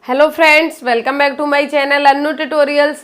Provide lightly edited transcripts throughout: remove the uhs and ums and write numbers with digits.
Hello friends, welcome back to my channel Annu tutorials.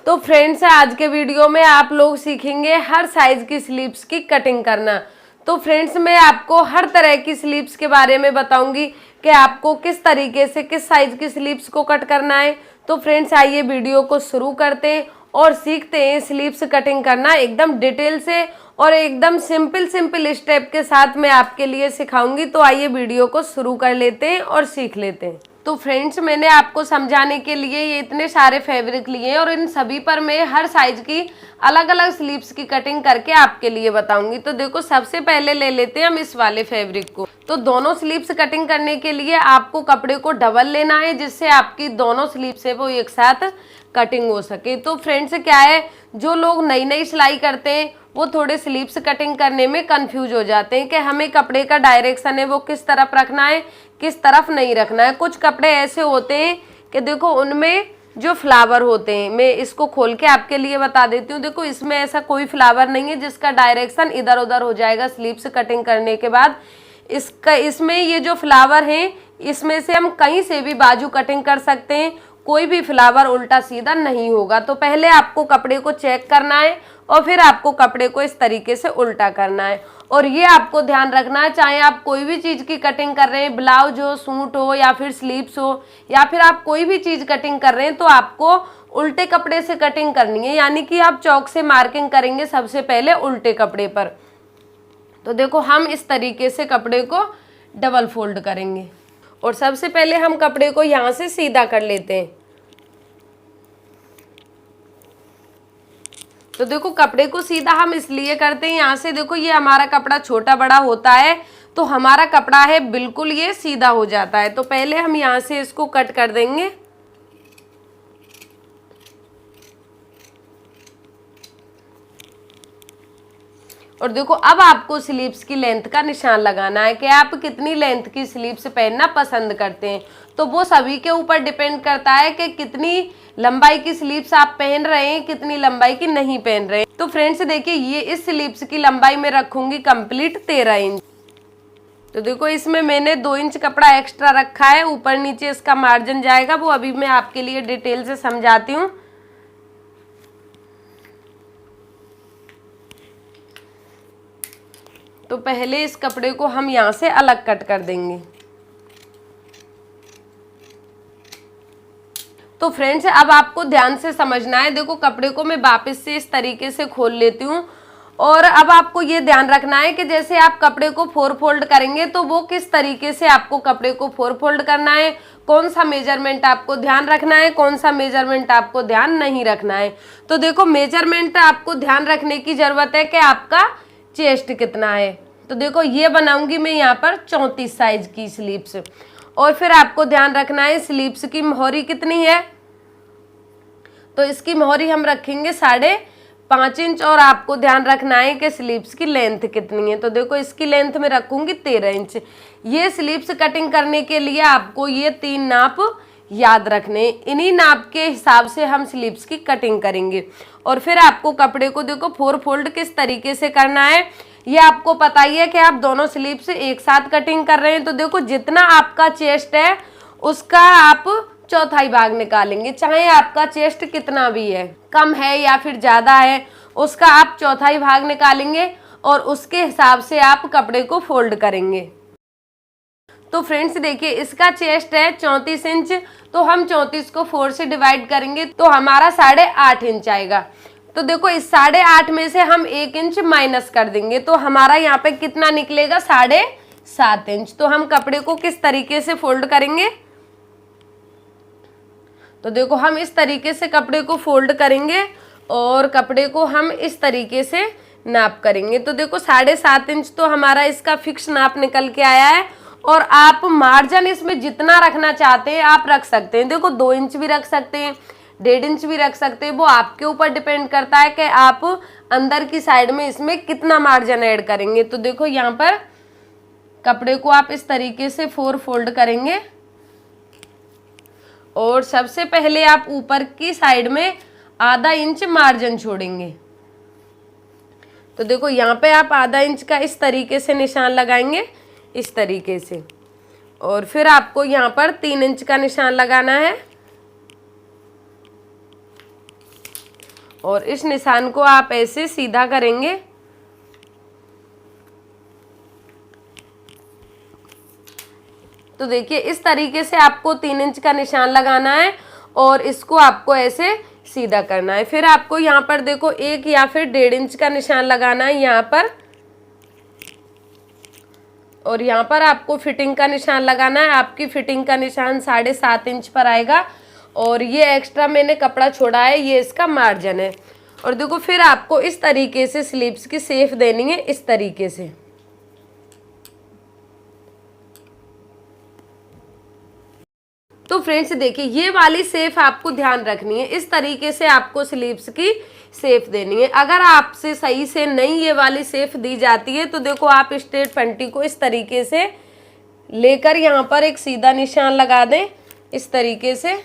तो friends, आज के वीडियो में आप लोग सीखेंगे हर साइज की स्लीव्स की कटिंग करना। तो फ्रेंड्स, मैं आपको हर तरह की स्लीव्स के बारे में बताऊंगी कि आपको किस तरीके से किस साइज की स्लीव्स को कट करना है। तो फ्रेंड्स, आइए वीडियो को शुरू करते हैं और सीखते हैं स्लीव्स कटिंग करना एकदम डिटेल से और एकदम सिंपल स्टेप के साथ मैं आपके लिए सिखाऊंगी। तो आइए वीडियो को शुरू कर लेते हैं और सीख लेते हैं। तो फ्रेंड्स, मैंने आपको समझाने के लिए ये इतने सारे फैब्रिक लिए हैं और इन सभी पर मैं हर साइज की अलग अलग स्लीव्स की कटिंग करके आपके लिए बताऊंगी। तो देखो, सबसे पहले ले लेते हैं हम इस वाले फैब्रिक को। तो दोनों स्लीव्स कटिंग करने के लिए आपको कपड़े को डबल लेना है, जिससे आपकी दोनों स्लीव्स है वो एक साथ कटिंग हो सके। तो फ्रेंड्स, क्या है, जो लोग नई नई सिलाई करते हैं वो थोड़े स्लीव्स कटिंग करने में कंफ्यूज हो जाते हैं कि हमें कपड़े का डायरेक्शन है वो किस तरफ रखना है, किस तरफ नहीं रखना है। कुछ कपड़े ऐसे होते हैं कि देखो, उनमें जो फ्लावर होते हैं, मैं इसको खोल के आपके लिए बता देती हूँ। देखो, इसमें ऐसा कोई फ्लावर नहीं है जिसका डायरेक्शन इधर उधर हो जाएगा स्लीव्स कटिंग करने के बाद। इसमें ये जो फ्लावर हैं, इसमें से हम कहीं से भी बाजू कटिंग कर सकते हैं, कोई भी फ्लावर उल्टा सीधा नहीं होगा। तो पहले आपको कपड़े को चेक करना है और फिर आपको कपड़े को इस तरीके से उल्टा करना है। और ये आपको ध्यान रखना है, चाहे आप कोई भी चीज़ की कटिंग कर रहे हैं, ब्लाउज हो, सूट हो या फिर स्लीव्स हो, या फिर आप कोई भी चीज़ कटिंग कर रहे हैं, तो आपको उल्टे कपड़े से कटिंग करनी है। यानी कि आप चौक से मार्किंग करेंगे सबसे पहले उल्टे कपड़े पर। तो देखो, हम इस तरीके से कपड़े को डबल फोल्ड करेंगे और सबसे पहले हम कपड़े को यहाँ से सीधा कर लेते हैं। तो देखो, कपड़े को सीधा हम इसलिए करते हैं, यहाँ से देखो ये हमारा कपड़ा छोटा बड़ा होता है तो हमारा कपड़ा है बिल्कुल ये सीधा हो जाता है। तो पहले हम यहाँ से इसको कट कर देंगे। और देखो, अब आपको स्लीव्स की लेंथ का निशान लगाना है कि आप कितनी लेंथ की स्लीव्स पहनना पसंद करते हैं। तो वो सभी के ऊपर डिपेंड करता है कि कितनी लंबाई की स्लीव्स आप पहन रहे हैं, कितनी लंबाई की नहीं पहन रहे हैं। तो फ्रेंड्स देखिए, ये इस स्लीव्स की लंबाई में रखूंगी कंप्लीट 13 इंच। तो देखो, इसमें मैंने 2 इंच कपड़ा एक्स्ट्रा रखा है, ऊपर नीचे इसका मार्जिन जाएगा, वो अभी मैं आपके लिए डिटेल से समझाती हूँ। तो पहले इस कपड़े को हम यहाँ से अलग कट कर देंगे। तो फ्रेंड्स, अब आपको ध्यान से समझना है। देखो, कपड़े को मैं वापस से इस तरीके से खोल लेती हूँ और अब आपको ये ध्यान रखना है कि जैसे आप कपड़े को 4 फोल्ड करेंगे तो वो किस तरीके से आपको कपड़े को 4 फोल्ड करना है, कौन सा मेजरमेंट आपको ध्यान रखना है, कौन सा मेजरमेंट आपको ध्यान नहीं रखना है। तो देखो, मेजरमेंट आपको ध्यान रखने की जरूरत है कि आपका चेस्ट कितना है। तो देखो, ये बनाऊंगी मैं यहाँ पर 34 साइज की स्लीव्स। और फिर आपको ध्यान रखना है स्लीव्स की मोहरी कितनी है। तो इसकी मोहरी हम रखेंगे 5.5 इंच और आपको ध्यान रखना है कि स्लीव्स की लेंथ कितनी है। तो देखो, इसकी लेंथ में रखूंगी 13 इंच। ये स्लीव्स कटिंग करने के लिए आपको ये 3 नाप याद रखने, इन्हीं नाप के हिसाब से हम स्लीव्स की कटिंग करेंगे। और फिर आपको कपड़े को देखो 4 फोल्ड किस तरीके से करना है ये आपको पता ही है कि आप दोनों स्लीव्स एक साथ कटिंग कर रहे हैं। तो देखो, जितना आपका चेस्ट है उसका आप चौथाई भाग निकालेंगे, चाहे आपका चेस्ट कितना भी है, कम है या फिर ज्यादा है, उसका आप चौथाई भाग निकालेंगे और उसके हिसाब से आप कपड़े को फोल्ड करेंगे। तो फ्रेंड्स देखिए, इसका चेस्ट है 34 इंच, तो हम 34 को 4 से डिवाइड करेंगे तो हमारा 8.5 इंच आएगा। तो देखो, इस 8.5 में से हम 1 इंच माइनस कर देंगे तो हमारा यहाँ पे कितना निकलेगा, 7.5 इंच। तो हम कपड़े को किस तरीके से फोल्ड करेंगे। तो देखो, हम इस तरीके से कपड़े को फोल्ड करेंगे और कपड़े को हम इस तरीके से नाप करेंगे। तो देखो, 7.5 इंच तो हमारा इसका फिक्स नाप निकल के आया है। और आप मार्जिन इसमें जितना रखना चाहते हैं आप रख सकते हैं। देखो, 2 इंच भी रख सकते हैं, 1.5 इंच भी रख सकते हैं, वो आपके ऊपर डिपेंड करता है कि आप अंदर की साइड में इसमें कितना मार्जिन ऐड करेंगे। तो देखो, यहाँ पर कपड़े को आप इस तरीके से 4 फोल्ड करेंगे और सबसे पहले आप ऊपर की साइड में आधा इंच मार्जिन छोड़ेंगे। तो देखो, यहाँ पे आप आधा इंच का इस तरीके से निशान लगाएंगे, इस तरीके से। और फिर आपको यहाँ पर 3 इंच का निशान लगाना है और इस निशान को आप ऐसे सीधा करेंगे। तो देखिए इस तरीके से आपको 3 इंच का निशान लगाना है और इसको आपको ऐसे सीधा करना है। फिर आपको यहाँ पर देखो 1 या फिर 1.5 इंच का निशान लगाना है यहाँ पर, और यहाँ पर आपको फिटिंग का निशान लगाना है। आपकी फिटिंग का निशान 7.5 इंच पर आएगा और ये एक्स्ट्रा मैंने कपड़ा छोड़ा है, ये इसका मार्जिन है। और देखो फिर आपको इस तरीके से स्लीव्स की शेप देनी है, इस तरीके से। तो फ्रेंड्स देखिए ये वाली शेप आपको ध्यान रखनी है, इस तरीके से आपको स्लीव्स की शेप देनी है। अगर आपसे सही से नहीं ये वाली शेप दी जाती है तो देखो आप स्ट्रेट फंटी को इस तरीके से लेकर यहाँ पर एक सीधा निशान लगा दें इस तरीके से,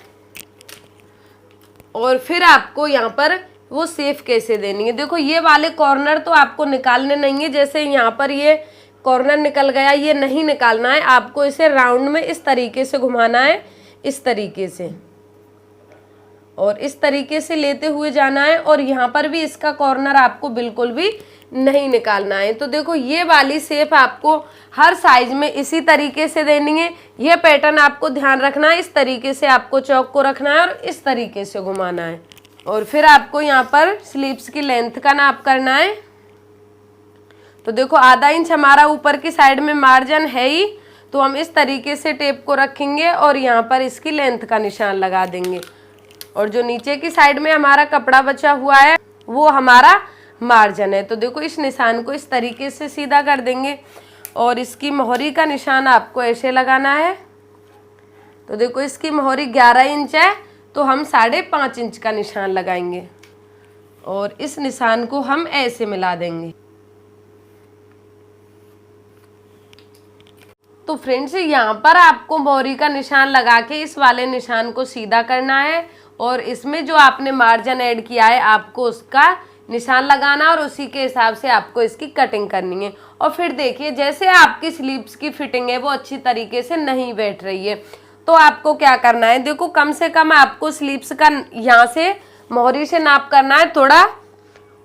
और फिर आपको यहाँ पर वो शेप कैसे देनी है। देखो ये वाले कॉर्नर तो आपको निकालने नहीं है, जैसे यहाँ पर ये कॉर्नर निकल गया, ये नहीं निकालना है, आपको इसे राउंड में इस तरीके से घुमाना है, इस तरीके से, और इस तरीके से लेते हुए जाना है। और यहाँ पर भी इसका कॉर्नर आपको बिल्कुल भी नहीं निकालना है। तो देखो ये वाली शेप आपको हर साइज में इसी तरीके से देनी है। ये पैटर्न आपको ध्यान रखना है, इस तरीके से आपको चौक को रखना है और इस तरीके से घुमाना है। और फिर आपको यहाँ पर स्लीव्स की लेंथ का नाप करना है। तो देखो आधा इंच हमारा ऊपर की साइड में मार्जिन है ही, तो हम इस तरीके से टेप को रखेंगे और यहाँ पर इसकी लेंथ का निशान लगा देंगे। और जो नीचे की साइड में हमारा कपड़ा बचा हुआ है वो हमारा मार्जिन है। तो देखो इस निशान को इस तरीके से सीधा कर देंगे और इसकी मोहरी का निशान आपको ऐसे लगाना है। तो देखो इसकी मोहरी 11 इंच है, तो हम 5.5 इंच का निशान लगाएंगे और इस निशान को हम ऐसे मिला देंगे। तो फ्रेंड्स यहाँ पर आपको मोहरी का निशान लगा के इस वाले निशान को सीधा करना है और इसमें जो आपने मार्जिन ऐड किया है आपको उसका निशान लगाना और उसी के हिसाब से आपको इसकी कटिंग करनी है। और फिर देखिए जैसे आपकी स्लीव्स की फिटिंग है वो अच्छी तरीके से नहीं बैठ रही है, तो आपको क्या करना है, देखो कम से कम आपको स्लीव्स का यहाँ से मोहरी से नाप करना है थोड़ा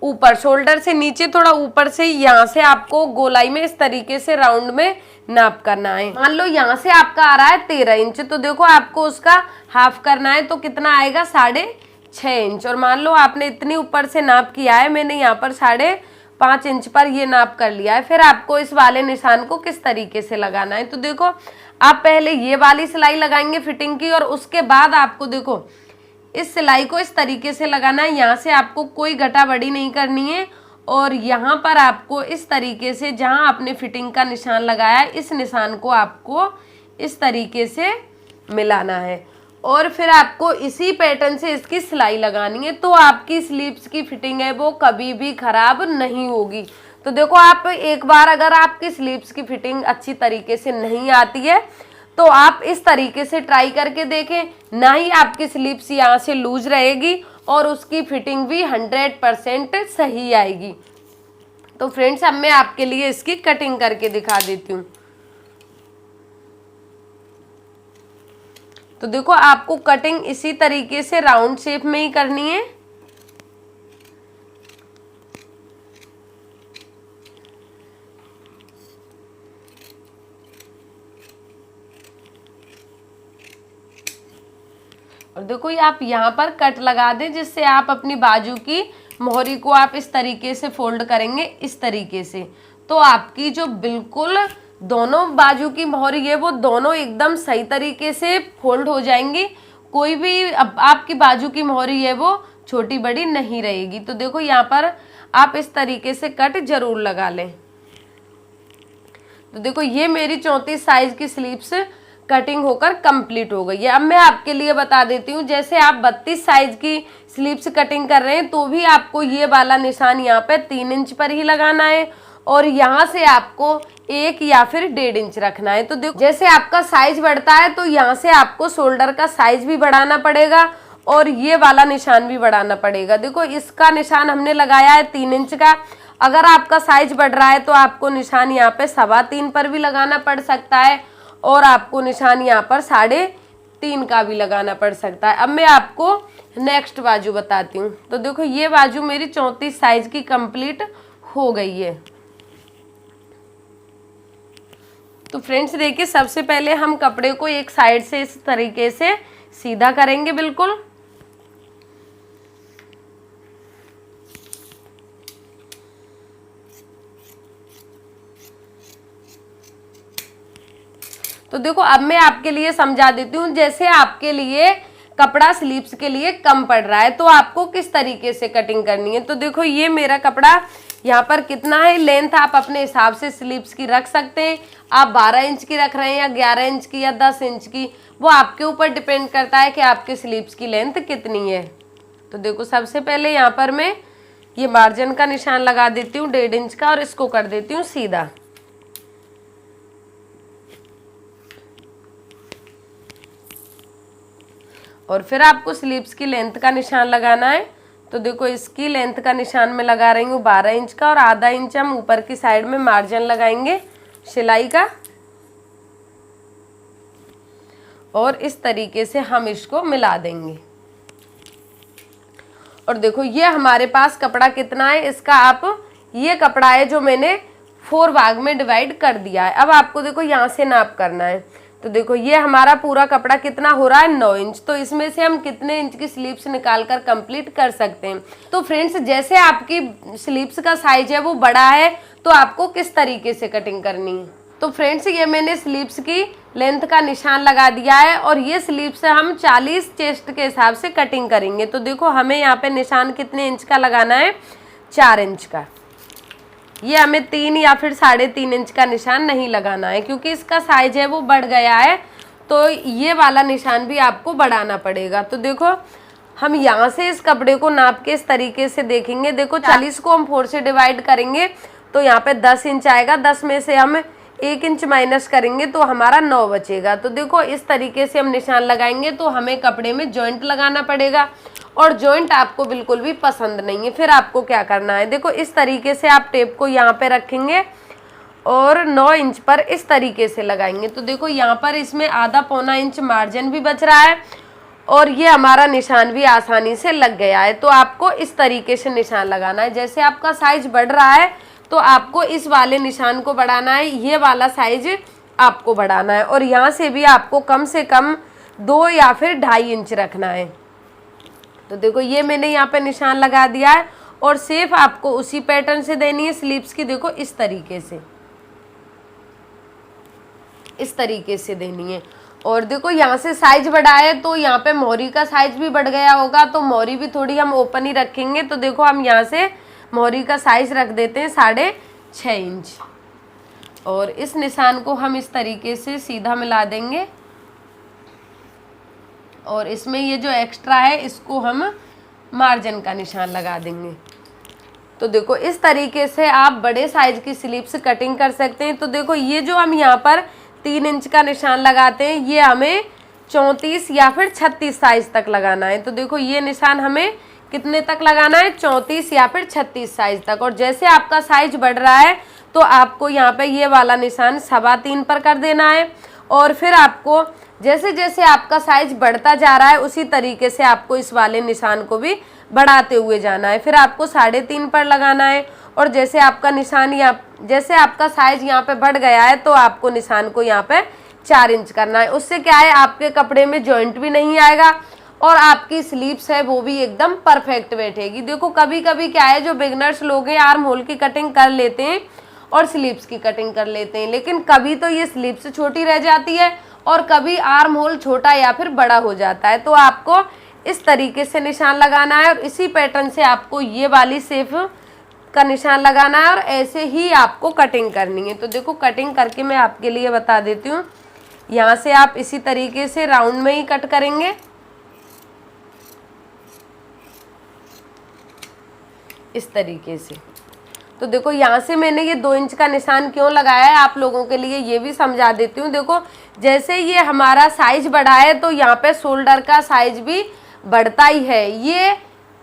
ऊपर, शोल्डर से नीचे थोड़ा ऊपर से, यहाँ से आपको गोलाई में इस तरीके से राउंड में नाप करना है। मान लो यहाँ से आपका आ रहा है 13 इंच, तो देखो आपको उसका हाफ करना है, तो कितना आएगा 6.5 इंच। और मान लो आपने इतनी ऊपर से नाप किया है, मैंने यहाँ पर 5.5 इंच पर ये नाप कर लिया है। फिर आपको इस वाले निशान को किस तरीके से लगाना है, तो देखो आप पहले ये वाली सिलाई लगाएंगे फिटिंग की और उसके बाद आपको देखो इस सिलाई को इस तरीके से लगाना है। यहाँ से आपको कोई घटा बढ़ी नहीं करनी है और यहाँ पर आपको इस तरीके से जहाँ आपने फिटिंग का निशान लगाया है इस निशान को आपको इस तरीके से मिलाना है और फिर आपको इसी पैटर्न से इसकी सिलाई लगानी है। तो आपकी स्लीव्स की फिटिंग है वो कभी भी खराब नहीं होगी। तो देखो आप एक बार अगर आपकी स्लीव्स की फिटिंग अच्छी तरीके से नहीं आती है तो आप इस तरीके से ट्राई करके देखें, ना ही आपकी स्लीव्स यहाँ से लूज रहेगी और उसकी फिटिंग भी 100% सही आएगी। तो फ्रेंड्स अब मैं आपके लिए इसकी कटिंग करके दिखा देती हूँ। तो देखो आपको कटिंग इसी तरीके से राउंड शेप में ही करनी है। और देखो ये आप यहाँ पर कट लगा दें जिससे आप अपनी बाजू की मोहरी को आप इस तरीके से फोल्ड करेंगे, इस तरीके से, तो आपकी जो बिल्कुल दोनों बाजू की मोहरी है वो दोनों एकदम सही तरीके से फोल्ड हो जाएंगी। कोई भी आपकी बाजू की मोहरी है वो छोटी बड़ी नहीं रहेगी। तो देखो यहाँ पर आप इस तरीके से कट जरूर लगा लें। तो देखो ये मेरी 34 साइज की स्लीव्स कटिंग होकर कंप्लीट हो गई है। अब मैं आपके लिए बता देती हूँ, जैसे आप 32 साइज की स्लीव्स कटिंग कर रहे हैं तो भी आपको ये वाला निशान यहाँ पे 3 इंच पर ही लगाना है और यहाँ से आपको 1 या फिर 1.5 इंच रखना है। तो देखो जैसे आपका साइज बढ़ता है तो यहाँ से आपको शोल्डर का साइज भी बढ़ाना पड़ेगा और ये वाला निशान भी बढ़ाना पड़ेगा। देखो इसका निशान हमने लगाया है 3 इंच का, अगर आपका साइज बढ़ रहा है तो आपको निशान यहाँ पे 3.25 पर भी लगाना पड़ सकता है और आपको निशान यहाँ पर 3.5 का भी लगाना पड़ सकता है। अब मैं आपको नेक्स्ट बाजू बताती हूँ। तो देखो ये बाजू मेरी 34 साइज की कंप्लीट हो गई है। तो फ्रेंड्स देखिए, सबसे पहले हम कपड़े को एक साइड से इस तरीके से सीधा करेंगे बिल्कुल। तो देखो अब मैं आपके लिए समझा देती हूँ, जैसे आपके लिए कपड़ा स्लीव्स के लिए कम पड़ रहा है तो आपको किस तरीके से कटिंग करनी है। तो देखो ये मेरा कपड़ा यहाँ पर कितना है, लेंथ आप अपने हिसाब से स्लीव्स की रख सकते हैं। आप 12 इंच की रख रहे हैं या 11 इंच की या 10 इंच की, वो आपके ऊपर डिपेंड करता है कि आपके स्लीव्स की लेंथ कितनी है। तो देखो सबसे पहले यहाँ पर मैं ये मार्जिन का निशान लगा देती हूँ 1.5 इंच का और इसको कर देती हूँ सीधा। और फिर आपको स्लीव्स की लेंथ का निशान लगाना है। तो देखो इसकी लेंथ का निशान मैं लगा रही हूँ 12 इंच का और आधा इंच हम ऊपर की साइड में मार्जिन लगाएंगे सिलाई का। और इस तरीके से हम इसको मिला देंगे। और देखो ये हमारे पास कपड़ा कितना है, इसका आप ये कपड़ा है जो मैंने 4 भाग में डिवाइड कर दिया है। अब आपको देखो यहाँ से नाप करना है। तो देखो ये हमारा पूरा कपड़ा कितना हो रहा है, 9 इंच। तो इसमें से हम कितने इंच की स्लीव्स निकाल कर कंप्लीट कर सकते हैं। तो फ्रेंड्स जैसे आपकी स्लीव्स का साइज है वो बड़ा है तो आपको किस तरीके से कटिंग करनी है। तो फ्रेंड्स ये मैंने स्लीव्स की लेंथ का निशान लगा दिया है और ये स्लीव्स हम 40 चेस्ट के हिसाब से कटिंग करेंगे। तो देखो हमें यहाँ पे निशान कितने इंच का लगाना है, 4 इंच का। ये हमें 3 या फिर 3.5 इंच का निशान नहीं लगाना है क्योंकि इसका साइज है वो बढ़ गया है, तो ये वाला निशान भी आपको बढ़ाना पड़ेगा। तो देखो हम यहाँ से इस कपड़े को नाप के इस तरीके से देखेंगे। देखो 40 को हम 4 से डिवाइड करेंगे तो यहाँ पे 10 इंच आएगा। 10 में से हम 1 इंच माइनस करेंगे तो हमारा 9 बचेगा। तो देखो इस तरीके से हम निशान लगाएंगे तो हमें कपड़े में जॉइंट लगाना पड़ेगा और जॉइंट आपको बिल्कुल भी पसंद नहीं है। फिर आपको क्या करना है, देखो इस तरीके से आप टेप को यहाँ पे रखेंगे और 9 इंच पर इस तरीके से लगाएंगे। तो देखो यहाँ पर इसमें आधा पौना इंच मार्जिन भी बच रहा है और ये हमारा निशान भी आसानी से लग गया है। तो आपको इस तरीके से निशान लगाना है। जैसे आपका साइज बढ़ रहा है तो आपको इस वाले निशान को बढ़ाना है, ये वाला साइज आपको बढ़ाना है। और यहाँ से भी आपको कम से कम 2 या फिर 2.5 इंच रखना है। तो देखो ये मैंने यहाँ पे निशान लगा दिया है और सेफ आपको उसी पैटर्न से देनी है स्लीव्स की। देखो इस तरीके से देनी है। और देखो यहाँ से साइज बढ़ा है तो यहाँ पे मोहरी का साइज भी बढ़ गया होगा, तो मोहरी भी थोड़ी हम ओपन ही रखेंगे। तो देखो हम यहाँ से मोहरी का साइज रख देते हैं 6.5 इंच और इस निशान को हम इस तरीके से सीधा मिला देंगे और इसमें ये जो एक्स्ट्रा है इसको हम मार्जिन का निशान लगा देंगे। तो देखो इस तरीके से आप बड़े साइज की स्लीव्स कटिंग कर सकते हैं। तो देखो ये जो हम यहाँ पर 3 इंच का निशान लगाते हैं ये हमें 34 या फिर 36 साइज तक लगाना है। तो देखो ये निशान हमें कितने तक लगाना है, 34 या फिर 36 साइज तक। और जैसे आपका साइज बढ़ रहा है तो आपको यहाँ पे ये वाला निशान 3.25 पर कर देना है। और फिर आपको जैसे जैसे आपका साइज बढ़ता जा रहा है उसी तरीके से आपको इस वाले निशान को भी बढ़ाते हुए जाना है। फिर आपको 3.5 पर लगाना है और जैसे आपका निशान जैसे आपका साइज यहाँ पे बढ़ गया है तो आपको निशान को यहाँ पे 4 इंच करना है। उससे क्या है, आपके कपड़े में जॉइंट भी नहीं आएगा और आपकी स्लीव्स है वो भी एकदम परफेक्ट बैठेगी। देखो कभी कभी क्या है, जो बिगनर्स लोग हैं आर्म होल की कटिंग कर लेते हैं और स्लीव्स की कटिंग कर लेते हैं, लेकिन कभी तो ये स्लीव्स छोटी रह जाती है और कभी आर्म होल छोटा या फिर बड़ा हो जाता है। तो आपको इस तरीके से निशान लगाना है और इसी पैटर्न से आपको ये वाली शेप का निशान लगाना है और ऐसे ही आपको कटिंग करनी है। तो देखो कटिंग करके मैं आपके लिए बता देती हूँ। यहाँ से आप इसी तरीके से राउंड में ही कट करेंगे, इस तरीके से। तो देखो यहाँ से मैंने ये 2 इंच का निशान क्यों लगाया है आप लोगों के लिए ये भी समझा देती हूँ। देखो जैसे ये हमारा साइज बढ़ा है तो यहाँ पे शोल्डर का साइज भी बढ़ता ही है। ये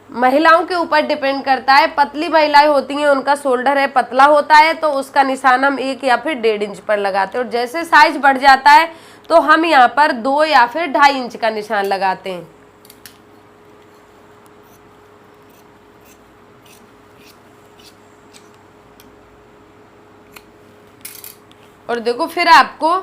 महिलाओं के ऊपर डिपेंड करता है। पतली महिलाएं होती हैं, उनका शोल्डर है पतला होता है, तो उसका निशान हम 1 या फिर 1.5 इंच पर लगाते हैं। और जैसे साइज बढ़ जाता है तो हम यहाँ पर 2 या फिर 2.5 इंच का निशान लगाते हैं। और देखो फिर आपको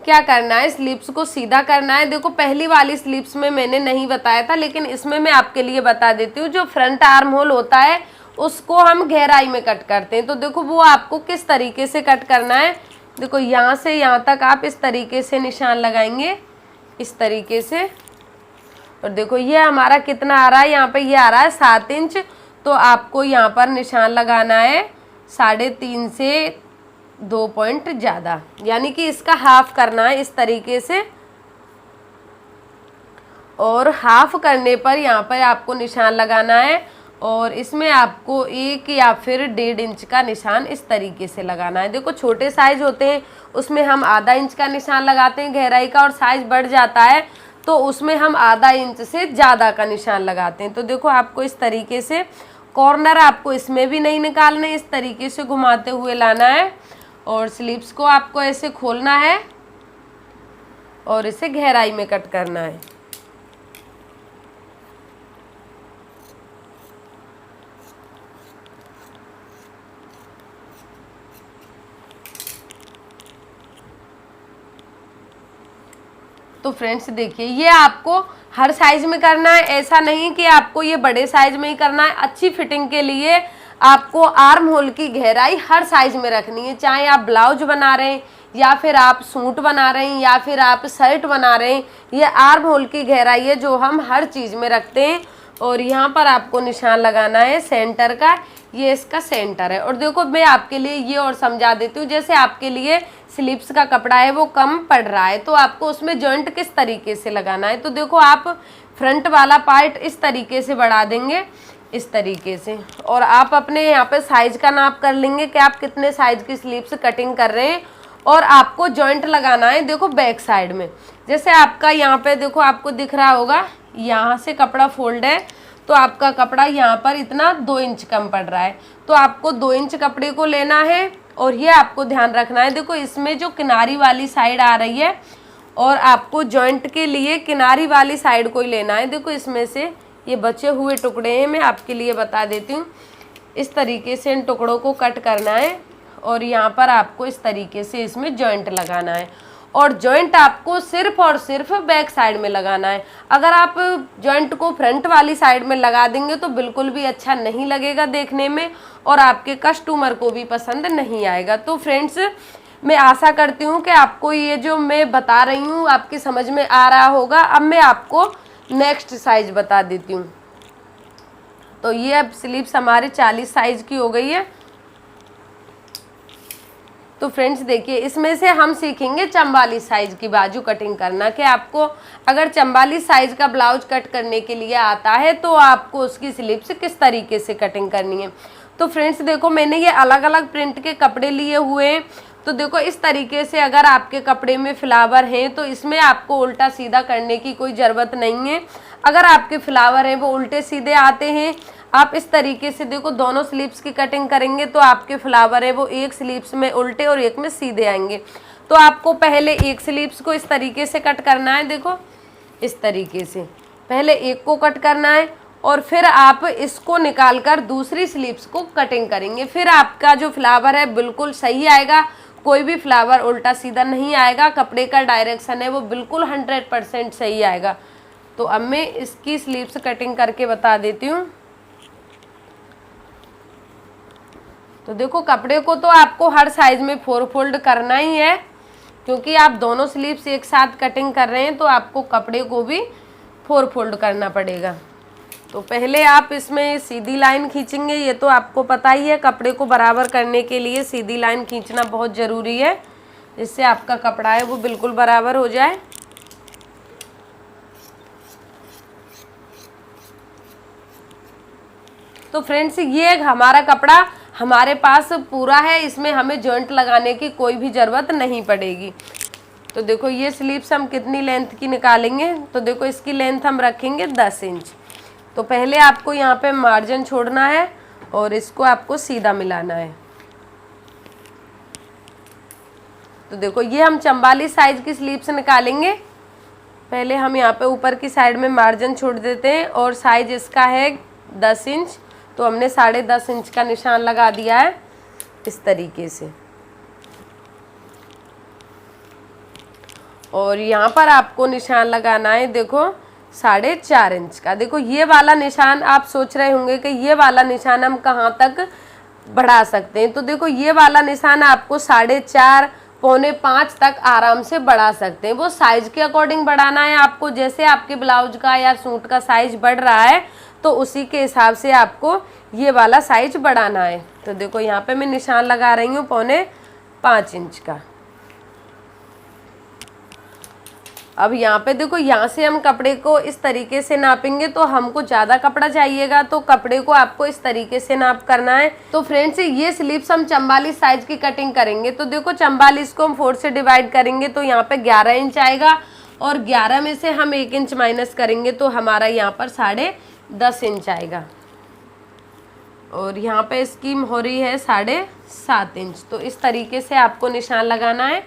क्या करना है, स्लीव्स को सीधा करना है। देखो पहली वाली स्लीव्स में मैंने नहीं बताया था, लेकिन इसमें मैं आपके लिए बता देती हूँ। जो फ्रंट आर्म होल होता है उसको हम गहराई में कट करते हैं। तो देखो वो आपको किस तरीके से कट करना है। देखो यहाँ से यहाँ तक आप इस तरीके से निशान लगाएंगे, इस तरीके से। और देखो ये हमारा कितना आ रहा है, यहाँ पे ये आ रहा है 7 इंच। तो आपको यहाँ पर निशान लगाना है 3.5 से 2 पॉइंट ज़्यादा, यानी कि इसका हाफ करना है इस तरीके से। और हाफ करने पर यहाँ पर आपको निशान लगाना है, और इसमें आपको 1 या फिर 1.5 इंच का निशान इस तरीके से लगाना है। देखो छोटे साइज होते हैं उसमें हम आधा इंच का निशान लगाते हैं गहराई का, और साइज बढ़ जाता है तो उसमें हम आधा इंच से ज़्यादा का निशान लगाते हैं। तो देखो आपको इस तरीके से कॉर्नर आपको इसमें भी नहीं निकालने, इस तरीके से घुमाते हुए लाना है। और स्लीव्स को आपको ऐसे खोलना है और इसे गहराई में कट करना है। तो फ्रेंड्स देखिए ये आपको हर साइज में करना है, ऐसा नहीं कि आपको ये बड़े साइज में ही करना है। अच्छी फिटिंग के लिए आपको आर्म होल की गहराई हर साइज में रखनी है। चाहे आप ब्लाउज बना रहे हैं, या फिर आप सूट बना रहे हैं, या फिर आप शर्ट बना रहे हैं, ये आर्म होल की गहराई है जो हम हर चीज़ में रखते हैं। और यहाँ पर आपको निशान लगाना है सेंटर का, ये इसका सेंटर है। और देखो मैं आपके लिए ये और समझा देती हूँ, जैसे आपके लिए स्लीव्स का कपड़ा है वो कम पड़ रहा है तो आपको उसमें जॉइंट किस तरीके से लगाना है। तो देखो आप फ्रंट वाला पार्ट इस तरीके से बढ़ा देंगे, इस तरीके से, और आप अपने यहाँ पे साइज का नाप कर लेंगे कि आप कितने साइज की स्लीव्स कटिंग कर रहे हैं। और आपको जॉइंट लगाना है देखो बैक साइड में। जैसे आपका यहाँ पे देखो आपको दिख रहा होगा, यहाँ से कपड़ा फोल्ड है तो आपका कपड़ा यहाँ पर इतना 2 इंच कम पड़ रहा है, तो आपको 2 इंच कपड़े को लेना है। और ये आपको ध्यान रखना है, देखो इसमें जो किनारी वाली साइड आ रही है, और आपको जॉइंट के लिए किनारी वाली साइड को ही लेना है। देखो इसमें से ये बचे हुए टुकड़े हैं, मैं आपके लिए बता देती हूँ। इस तरीके से इन टुकड़ों को कट करना है, और यहाँ पर आपको इस तरीके से इसमें जॉइंट लगाना है। और जॉइंट आपको सिर्फ और सिर्फ बैक साइड में लगाना है। अगर आप जॉइंट को फ्रंट वाली साइड में लगा देंगे तो बिल्कुल भी अच्छा नहीं लगेगा देखने में, और आपके कस्टमर को भी पसंद नहीं आएगा। तो फ्रेंड्स मैं आशा करती हूँ कि आपको ये जो मैं बता रही हूँ आपकी समझ में आ रहा होगा। अब मैं आपको नेक्स्ट साइज बता देती हूँ। तो ये अब स्लीव्स हमारे 40 साइज की हो गई है। तो फ्रेंड्स देखिए इसमें से हम सीखेंगे 44 साइज की बाजू कटिंग करना, कि आपको अगर 44 साइज का ब्लाउज कट करने के लिए आता है तो आपको उसकी स्लीव्स किस तरीके से कटिंग करनी है। तो फ्रेंड्स देखो मैंने ये अलग अलग प्रिंट के कपड़े लिए हुए हैं। तो देखो इस तरीके से अगर आपके कपड़े में फ्लावर हैं तो इसमें आपको उल्टा सीधा करने की कोई ज़रूरत नहीं है। अगर आपके फ्लावर हैं वो उल्टे सीधे आते हैं, आप इस तरीके से देखो दोनों स्लीव्स की कटिंग करेंगे तो आपके फ्लावर है वो एक स्लीव्स में उल्टे और एक में सीधे आएंगे। तो आपको पहले एक स्लीव्स को इस तरीके से कट करना है, देखो इस तरीके से पहले एक को कट करना है, और फिर आप इसको निकालकर दूसरी स्लीव्स को कटिंग करेंगे। फिर आपका जो फ्लावर है बिल्कुल सही आएगा, कोई भी फ्लावर उल्टा सीधा नहीं आएगा। कपड़े का डायरेक्शन है वो बिल्कुल 100% सही आएगा। तो अब मैं इसकी स्लीव्स कटिंग करके बता देती हूँ। तो देखो कपड़े को तो आपको हर साइज में 4 फोल्ड करना ही है, क्योंकि आप दोनों स्लीव्स एक साथ कटिंग कर रहे हैं तो आपको कपड़े को भी 4 फोल्ड करना पड़ेगा। तो पहले आप इसमें सीधी लाइन खींचेंगे, ये तो आपको पता ही है। कपड़े को बराबर करने के लिए सीधी लाइन खींचना बहुत ज़रूरी है, जिससे आपका कपड़ा है वो बिल्कुल बराबर हो जाए। तो फ्रेंड्स ये हमारा कपड़ा हमारे पास पूरा है, इसमें हमें जॉइंट लगाने की कोई भी ज़रूरत नहीं पड़ेगी। तो देखो ये स्लीव्स हम कितनी लेंथ की निकालेंगे, तो देखो इसकी लेंथ हम रखेंगे 10 इंच। तो पहले आपको यहाँ पे मार्जिन छोड़ना है और इसको आपको सीधा मिलाना है। तो देखो ये हम 44 साइज की स्लीव्स निकालेंगे। पहले हम यहाँ पे ऊपर की साइड में मार्जिन छोड़ देते हैं और साइज इसका है 10 इंच, तो हमने 10.5 इंच का निशान लगा दिया है इस तरीके से। और यहाँ पर आपको निशान लगाना है देखो 4.5 इंच का। देखो ये वाला निशान आप सोच रहे होंगे कि ये वाला निशान हम कहाँ तक बढ़ा सकते हैं, तो देखो ये वाला निशान आपको 4.5 पौने 5 तक आराम से बढ़ा सकते हैं। वो साइज के अकॉर्डिंग बढ़ाना है आपको, जैसे आपके ब्लाउज का या सूट का साइज बढ़ रहा है तो उसी के हिसाब से आपको ये वाला साइज बढ़ाना है। तो देखो यहाँ पे मैं निशान लगा रही हूँ पौने 5 इंच का। अब यहाँ पे देखो यहाँ से हम कपड़े को इस तरीके से नापेंगे, तो हमको ज़्यादा कपड़ा चाहिएगा तो कपड़े को आपको इस तरीके से नाप करना है। तो फ्रेंड्स ये स्लीव्स हम 44 साइज की कटिंग करेंगे, तो देखो 44 को हम 4 से डिवाइड करेंगे तो यहाँ पे 11 इंच आएगा और 11 में से हम 1 इंच माइनस करेंगे तो हमारा यहाँ पर 10.5 इंच आएगा। और यहाँ पे इसकी मोहरी है 7.5 इंच। तो इस तरीके से आपको निशान लगाना है,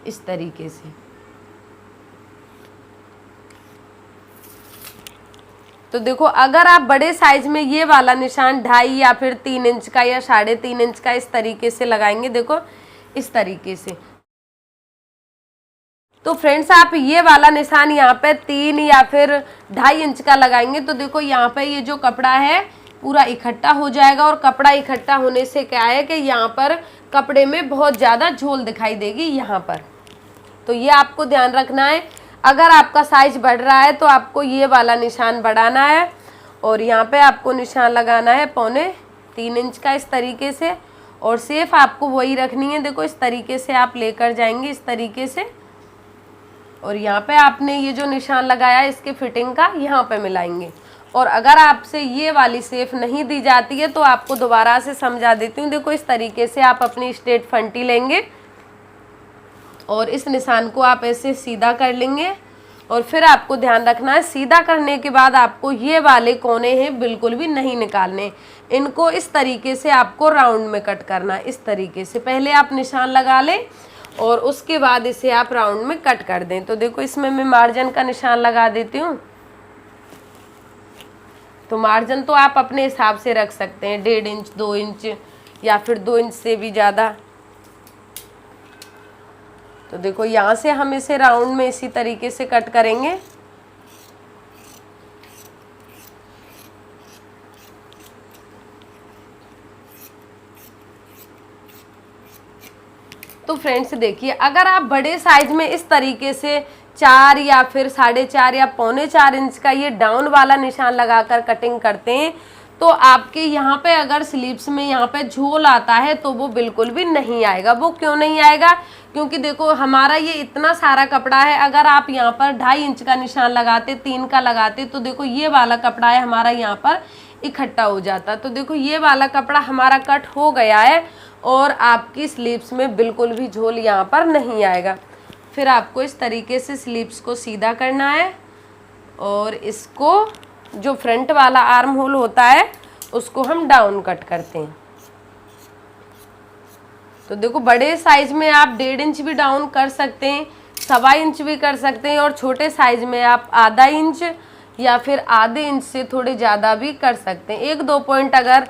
इस तरीके से। तो देखो अगर आप बड़े साइज में ये वाला निशान 2.5 या फिर 3 इंच का या 3.5 इंच का इस तरीके से लगाएंगे, देखो इस तरीके से, तो फ्रेंड्स आप ये वाला निशान यहाँ पे 3 या फिर 2.5 इंच का लगाएंगे तो देखो यहाँ पे ये जो कपड़ा है पूरा इकट्ठा हो जाएगा। और कपड़ा इकट्ठा होने से क्या है कि यहाँ पर कपड़े में बहुत ज़्यादा झोल दिखाई देगी यहाँ पर, तो ये आपको ध्यान रखना है। अगर आपका साइज बढ़ रहा है तो आपको ये वाला निशान बढ़ाना है और यहाँ पे आपको निशान लगाना है पौने 3 इंच का इस तरीके से। और सेफ आपको वही रखनी है, देखो इस तरीके से आप लेकर जाएंगे इस तरीके से। और यहाँ पे आपने ये जो निशान लगाया है इसके फिटिंग का यहाँ पे मिलाएंगे। और अगर आपसे ये वाली सेफ नहीं दी जाती है तो आपको दोबारा से समझा देती हूँ। देखो इस तरीके से आप अपनी स्ट्रेट फंटी लेंगे और इस निशान को आप ऐसे सीधा कर लेंगे। और फिर आपको ध्यान रखना है सीधा करने के बाद आपको ये वाले कोने हैं बिल्कुल भी नहीं निकालने, इनको इस तरीके से आपको राउंड में कट करना है। इस तरीके से पहले आप निशान लगा लें और उसके बाद इसे आप राउंड में कट कर दें। तो देखो इसमें मैं मार्जिन का निशान लगा देती हूँ। तो मार्जिन तो आप अपने हिसाब से रख सकते हैं, 1.5 इंच 2 इंच या फिर 2 इंच से भी ज़्यादा। तो देखो यहाँ से हम इसे राउंड में इसी तरीके से कट करेंगे। तो फ्रेंड्स देखिए अगर आप बड़े साइज में इस तरीके से 4 या फिर 4.5 या पौने 4 इंच का ये डाउन वाला निशान लगाकर कटिंग करते हैं तो आपके यहाँ पे अगर स्लीव्स में यहाँ पे झोल आता है तो वो बिल्कुल भी नहीं आएगा। वो क्यों नहीं आएगा? क्योंकि देखो हमारा ये इतना सारा कपड़ा है, अगर आप यहाँ पर 2.5 इंच का निशान लगाते 3 का लगाते तो देखो ये वाला कपड़ा है हमारा यहाँ पर इकट्ठा हो जाता। तो देखो ये वाला कपड़ा हमारा कट हो गया है और आपकी स्लीव्स में बिल्कुल भी झोल यहाँ पर नहीं आएगा। फिर आपको इस तरीके से स्लीव्स को सीधा करना है और इसको जो फ्रंट वाला आर्म होल होता है उसको हम डाउन कट करते हैं। तो देखो बड़े साइज में आप 1.5 इंच भी डाउन कर सकते हैं, 1.25 इंच भी कर सकते हैं और छोटे साइज में आप आधा इंच या फिर आधे इंच से थोड़े ज़्यादा भी कर सकते हैं। 1-2 पॉइंट अगर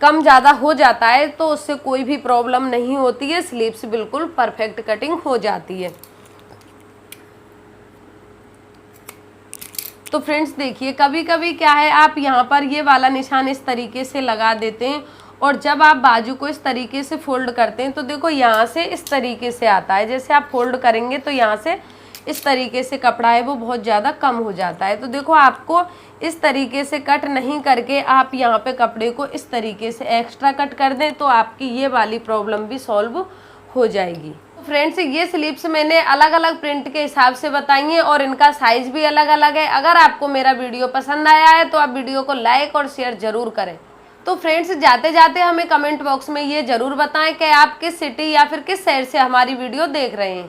कम ज़्यादा हो जाता है तो उससे कोई भी प्रॉब्लम नहीं होती है, स्लीव्स बिल्कुल परफेक्ट कटिंग हो जाती है। तो फ्रेंड्स देखिए कभी कभी क्या है आप यहाँ पर ये वाला निशान इस तरीके से लगा देते हैं और जब आप बाजू को इस तरीके से फोल्ड करते हैं तो देखो यहाँ से इस तरीके से आता है। जैसे आप फोल्ड करेंगे तो यहाँ से इस तरीके से कपड़ा है वो बहुत ज़्यादा कम हो जाता है। तो देखो आपको इस तरीके से कट नहीं करके आप यहाँ पे कपड़े को इस तरीके से एक्स्ट्रा कट कर दें तो आपकी ये वाली प्रॉब्लम भी सॉल्व हो जाएगी। फ्रेंड्स ये स्लीव्स मैंने अलग अलग प्रिंट के हिसाब से बताई हैं और इनका साइज भी अलग अलग है। अगर आपको मेरा वीडियो पसंद आया है तो आप वीडियो को लाइक और शेयर जरूर करें। तो फ्रेंड्स जाते जाते हमें कमेंट बॉक्स में ये जरूर बताएं कि आप किस सिटी या फिर किस शहर से हमारी वीडियो देख रहे हैं।